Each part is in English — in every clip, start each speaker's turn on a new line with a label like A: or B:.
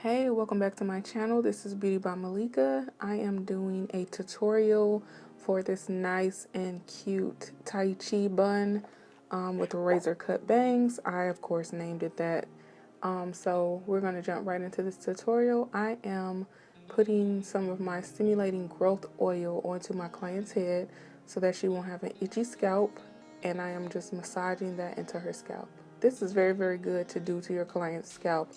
A: Hey, welcome back to my channel. This is Beauty by Malika. I am doing a tutorial for this nice and cute Tai Chi bun with razor cut bangs. I of course named it that. So we're going to jump right into this tutorial. I am putting some of my stimulating growth oil onto my client's head so that she won't have an itchy scalp, and I am just massaging that into her scalp. This is very, very good to do to your client's scalp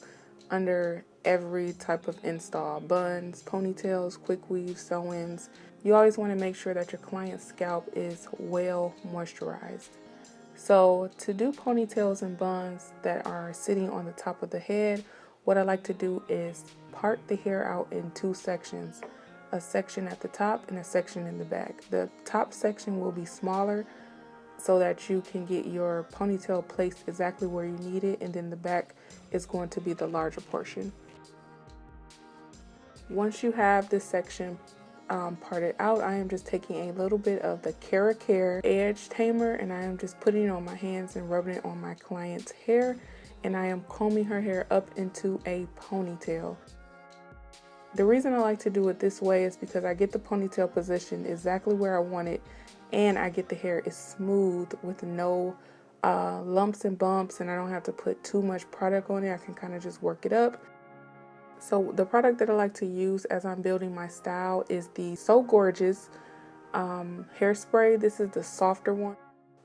A: under every type of install: buns, ponytails, quick weaves, sew-ins. You always want to make sure that your client's scalp is well moisturized. So to do ponytails and buns that are sitting on the top of the head, what I like to do is part the hair out in two sections, a section at the top and a section in the back. The top section will be smaller so that you can get your ponytail placed exactly where you need it, and then the back is going to be the larger portion. Once you have this section parted out, I am just taking a little bit of the Kera edge tamer and I am just putting it on my hands and rubbing it on my client's hair, and I am combing her hair up into a ponytail. The reason I like to do it this way is because I get the ponytail position exactly where I want it, and I get the hair is smooth with no lumps and bumps, and I don't have to put too much product on it. I can kind of just work it up. So the product that I like to use as I'm building my style is the So Gorgous hairspray. This is the softer one.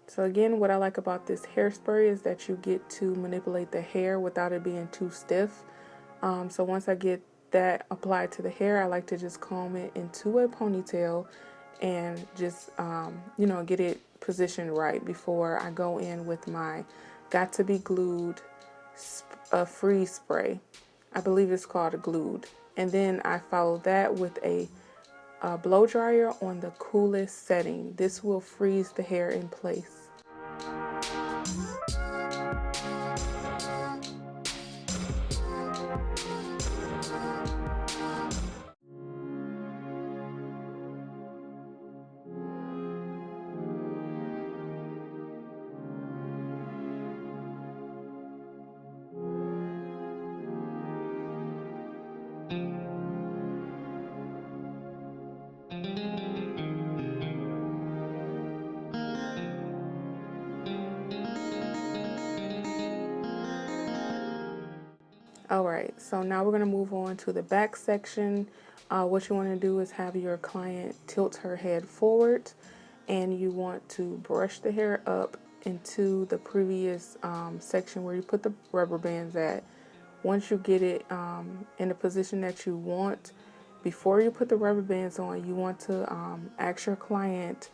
A: So again, what I like about this hairspray is that you get to manipulate the hair without it being too stiff. So once I get that applied to the hair, I like to just comb it into a ponytail and just get it positioned right before I go in with my got to be glued freeze spray. I believe it's called a glued. And then I follow that with a blow dryer on the coolest setting. This will freeze the hair in place. Alright, so now we're going to move on to the back section. What you want to do is have your client tilt her head forward, and you want to brush the hair up into the previous section where you put the rubber bands at. Once you get it in the position that you want, before you put the rubber bands on, you want to ask your client,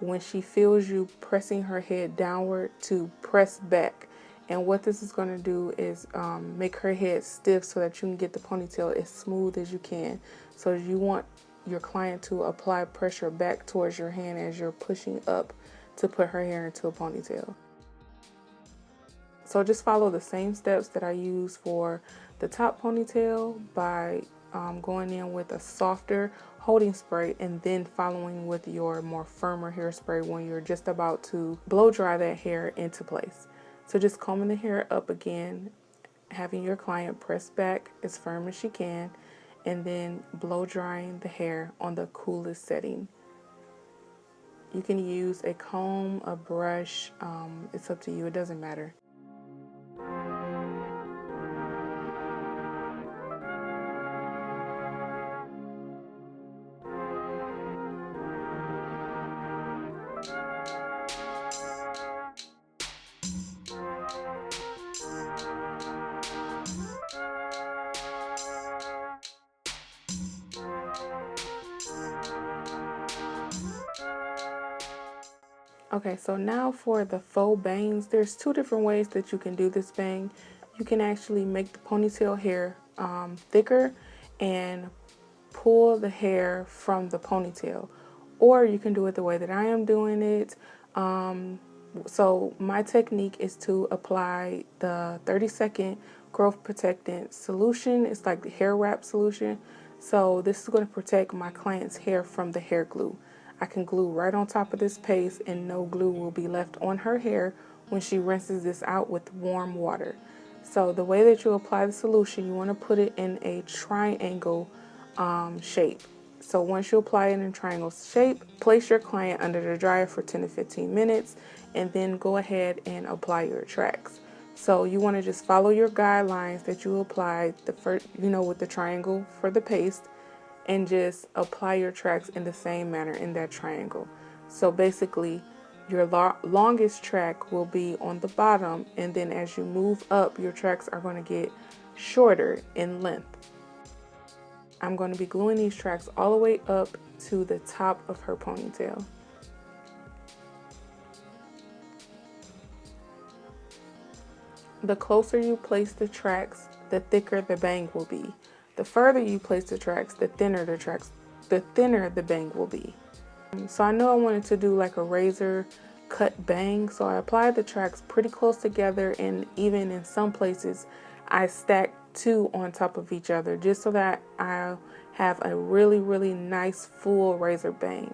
A: when she feels you pressing her head downward, to press back. And what this is going to do is make her head stiff so that you can get the ponytail as smooth as you can. So you want your client to apply pressure back towards your hand as you're pushing up to put her hair into a ponytail. So just follow the same steps that I use for the top ponytail by going in with a softer holding spray and then following with your more firmer hairspray when you're just about to blow dry that hair into place. So just combing the hair up again, having your client press back as firm as she can, and then blow drying the hair on the coolest setting. You can use a comb, a brush, it's up to you, it doesn't matter. Okay, so now for the faux bangs, there's two different ways that you can do this bang. You can actually make the ponytail hair thicker and pull the hair from the ponytail, or you can do it the way that I am doing it. So my technique is to apply the 30-second growth protectant solution. It's like the hair wrap solution. So this is going to protect my client's hair from the hair glue. I can glue right on top of this paste and no glue will be left on her hair when she rinses this out with warm water. So the way that you apply the solution, you want to put it in a triangle shape. So once you apply it in a triangle shape, place your client under the dryer for 10 to 15 minutes and then go ahead and apply your tracks. So you want to just follow your guidelines that you applied the first, with the triangle for the paste, and just apply your tracks in the same manner in that triangle. So basically, your longest track will be on the bottom, and then as you move up, your tracks are going to get shorter in length. I'm going to be gluing these tracks all the way up to the top of her ponytail. The closer you place the tracks, the thicker the bang will be. The further you place the tracks, the thinner the bang will be. So I know I wanted to do like a razor cut bang, so I applied the tracks pretty close together, and even in some places I stacked two on top of each other just so that I have a really, really nice full razor bang.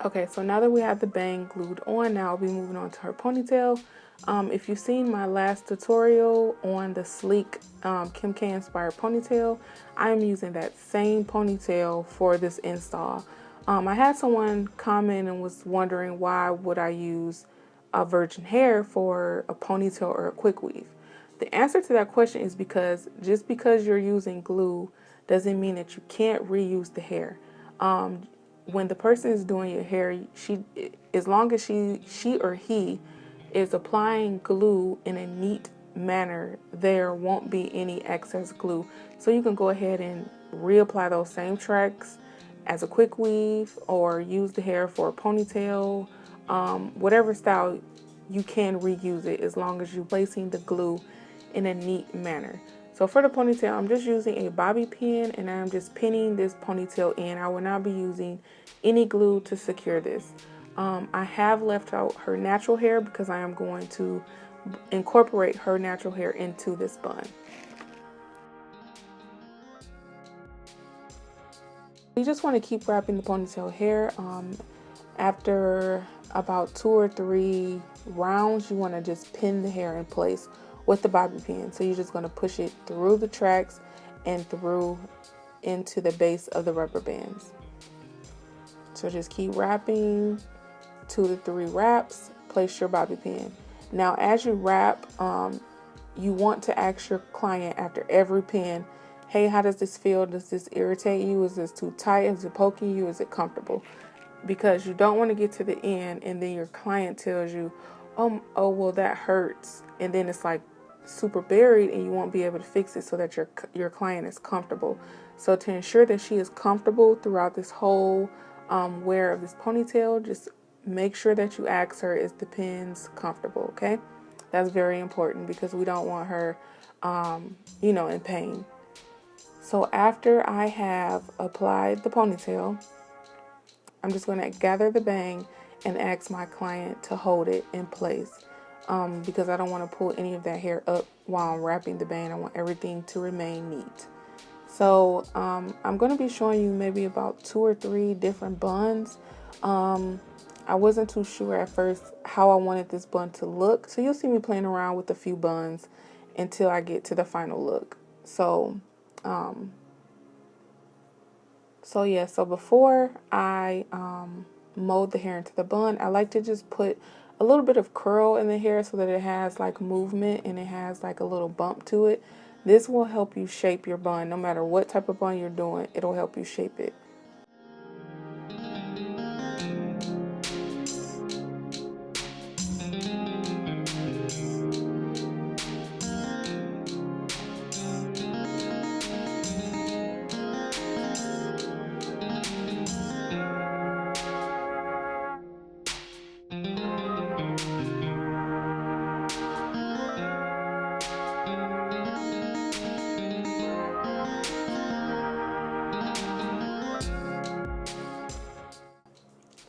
A: Okay, so now that we have the bang glued on, now I'll be moving on to her ponytail. If you've seen my last tutorial on the sleek Kim K inspired ponytail, I am using that same ponytail for this install. I had someone comment and was wondering why would I use a virgin hair for a ponytail or a quick weave. The answer to that question is because just because you're using glue doesn't mean that you can't reuse the hair. When the person is doing your hair, as long as she or he is applying glue in a neat manner, there won't be any excess glue. So you can go ahead and reapply those same tracks as a quick weave, or use the hair for a ponytail, whatever style, you can reuse it as long as you're placing the glue in a neat manner. So for the ponytail, I'm just using a bobby pin, and I'm just pinning this ponytail in. I will not be using any glue to secure this. I have left out her natural hair because I am going to incorporate her natural hair into this bun. You just want to keep wrapping the ponytail hair. After about 2 or 3 rounds, you want to just pin the hair in place with the bobby pin. So you're just going to push it through the tracks and through into the base of the rubber bands. So just keep wrapping, 2 to 3 wraps, place your bobby pin. Now as you wrap, you want to ask your client after every pin, hey, how does this feel? Does this irritate you? Is this too tight? Is it poking you? Is it comfortable? Because you don't want to get to the end and then your client tells you, oh well, that hurts, and then it's like super buried and you won't be able to fix it, so that your client is comfortable. So to ensure that she is comfortable throughout this whole wear of this ponytail, just make sure that you ask her, is the pins comfortable? Okay, that's very important because we don't want her in pain. So after I have applied the ponytail, I'm just going to gather the bang and ask my client to hold it in place, because I don't want to pull any of that hair up while I'm wrapping the bang. I want everything to remain neat. So I'm going to be showing you maybe about 2 or 3 different buns. I wasn't too sure at first how I wanted this bun to look, so you'll see me playing around with a few buns until I get to the final look. So before I mold the hair into the bun, I like to just put a little bit of curl in the hair so that it has like movement and it has like a little bump to it. This will help you shape your bun. No matter what type of bun you're doing, it'll help you shape it.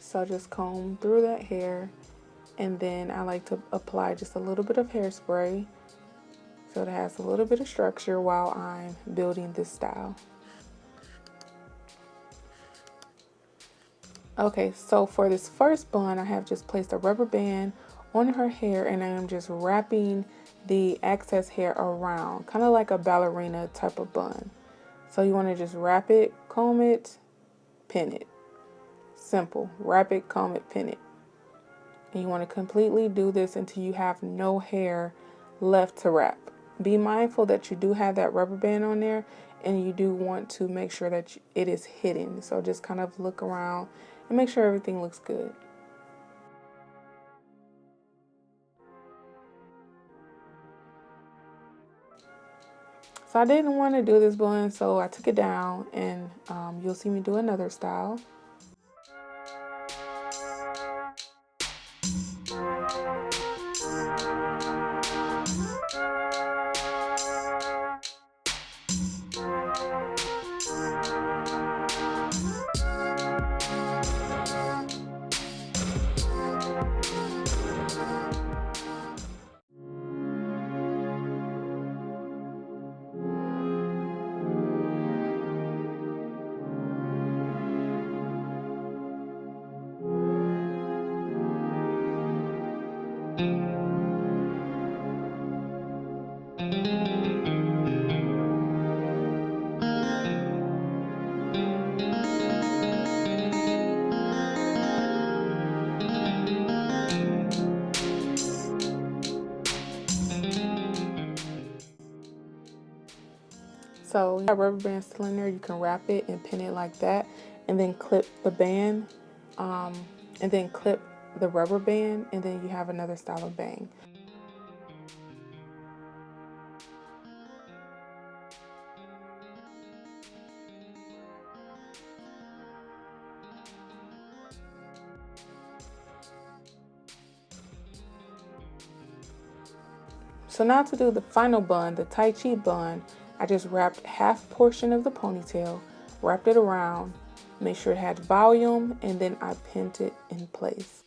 A: So just comb through that hair, and then I like to apply just a little bit of hairspray so it has a little bit of structure while I'm building this style. Okay, so for this first bun, I have just placed a rubber band on her hair, and I am just wrapping the excess hair around, kind of like a ballerina type of bun. So you want to just wrap it, comb it, pin it. Simple. Wrap it, comb it, pin it. And you want to completely do this until you have no hair left to wrap. Be mindful that you do have that rubber band on there, and you do want to make sure that it is hidden. So just kind of look around and make sure everything looks good. So I didn't want to do this bun, so I took it down, and you'll see me do another style. So that rubber band still in there, you can wrap it and pin it like that, and then clip the band, and then clip the rubber band, and then you have another style of bang. So now to do the final bun, the Tai Chi bun, I just wrapped half portion of the ponytail, wrapped it around, made sure it had volume, and then I pinned it in place.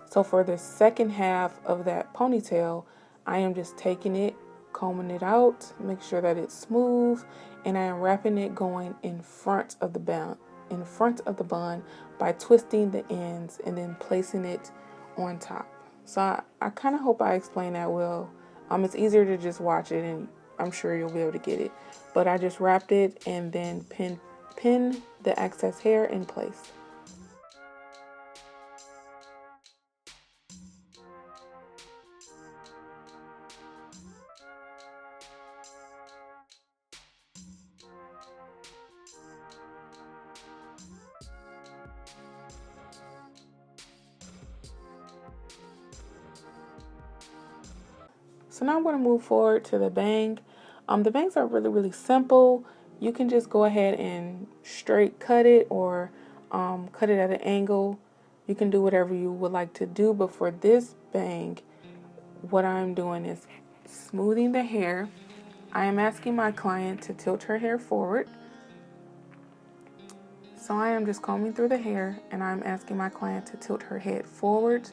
A: So for the second half of that ponytail, I am just taking it, combing it out, make sure that it's smooth, and I am wrapping it going in front of the bun, by twisting the ends and then placing it on top. So I kind of hope I explained that well. It's easier to just watch it, and I'm sure you'll be able to get it. But I just wrapped it and then pin the excess hair in place. So now I'm going to move forward to the bang. The bangs are really simple. You can just go ahead and straight cut it, or cut it at an angle. You can do whatever you would like to do, but for this bang, what I'm doing is smoothing the hair. I am asking my client to tilt her hair forward. So I am just combing through the hair, and I'm asking my client to tilt her head forward,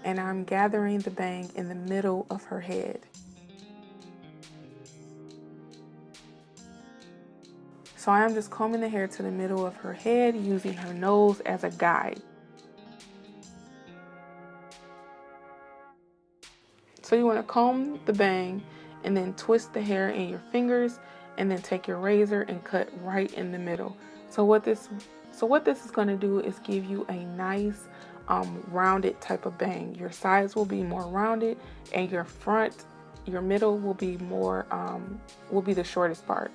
A: and I'm gathering the bang in the middle of her head. So I am just combing the hair to the middle of her head, using her nose as a guide. So you want to comb the bang and then twist the hair in your fingers, and then take your razor and cut right in the middle. So what this is going to do is give you a nice rounded type of bang. Your sides will be more rounded, and your middle will be more will be the shortest part.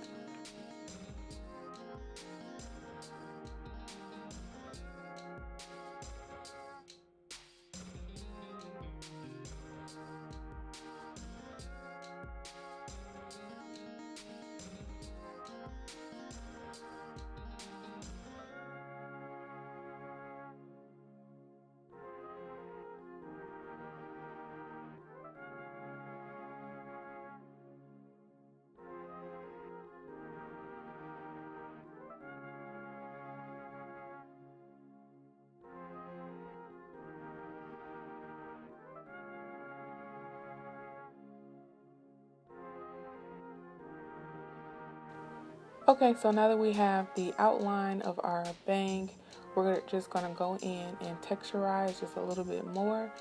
A: Okay, so now that we have the outline of our bang, we're just going to go in and texturize just a little bit more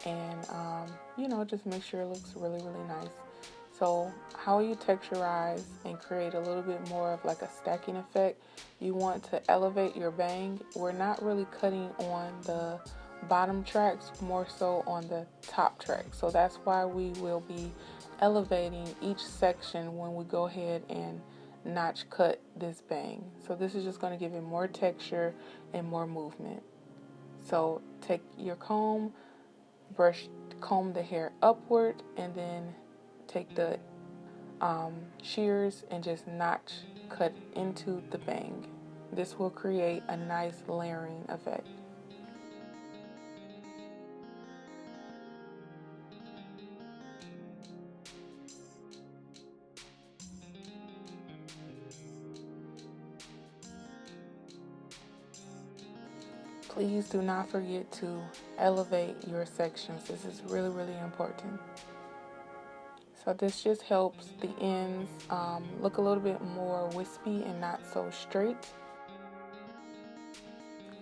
A: and, just make sure it looks really, really nice. So how you texturize and create a little bit more of like a stacking effect, you want to elevate your bang. We're not really cutting on the bottom tracks, more so on the top track. So that's why we will be elevating each section when we go ahead and notch cut this bang. So this is just going to give it more texture and more movement. So take your comb, comb the hair upward, and then take the shears and just notch cut into the bang. This will create a nice layering effect. Please do not forget to elevate your sections. This is really, really important. So this just helps the ends look a little bit more wispy and not so straight.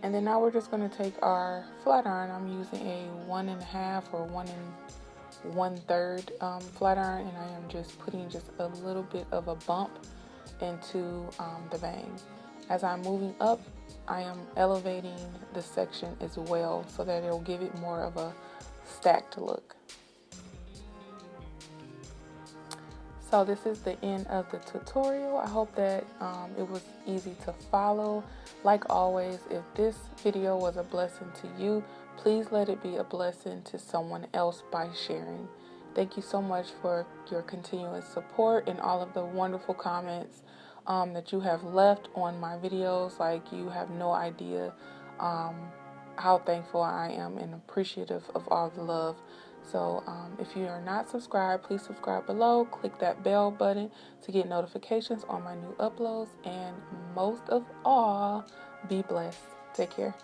A: And then now we're just going to take our flat iron. I'm using a 1.5 or 1 1/3 flat iron, and I am just putting just a little bit of a bump into the bang. As I'm moving up, I am elevating the section as well so that it'll give it more of a stacked look. So this is the end of the tutorial. I hope that it was easy to follow. Like always, if this video was a blessing to you, please let it be a blessing to someone else by sharing. Thank you so much for your continuous support and all of the wonderful comments that you have left on my videos. Like, you have no idea how thankful I am and appreciative of all the love. So if you are not subscribed, please subscribe below. Click that bell button to get notifications on my new uploads. And most of all, be blessed. Take care.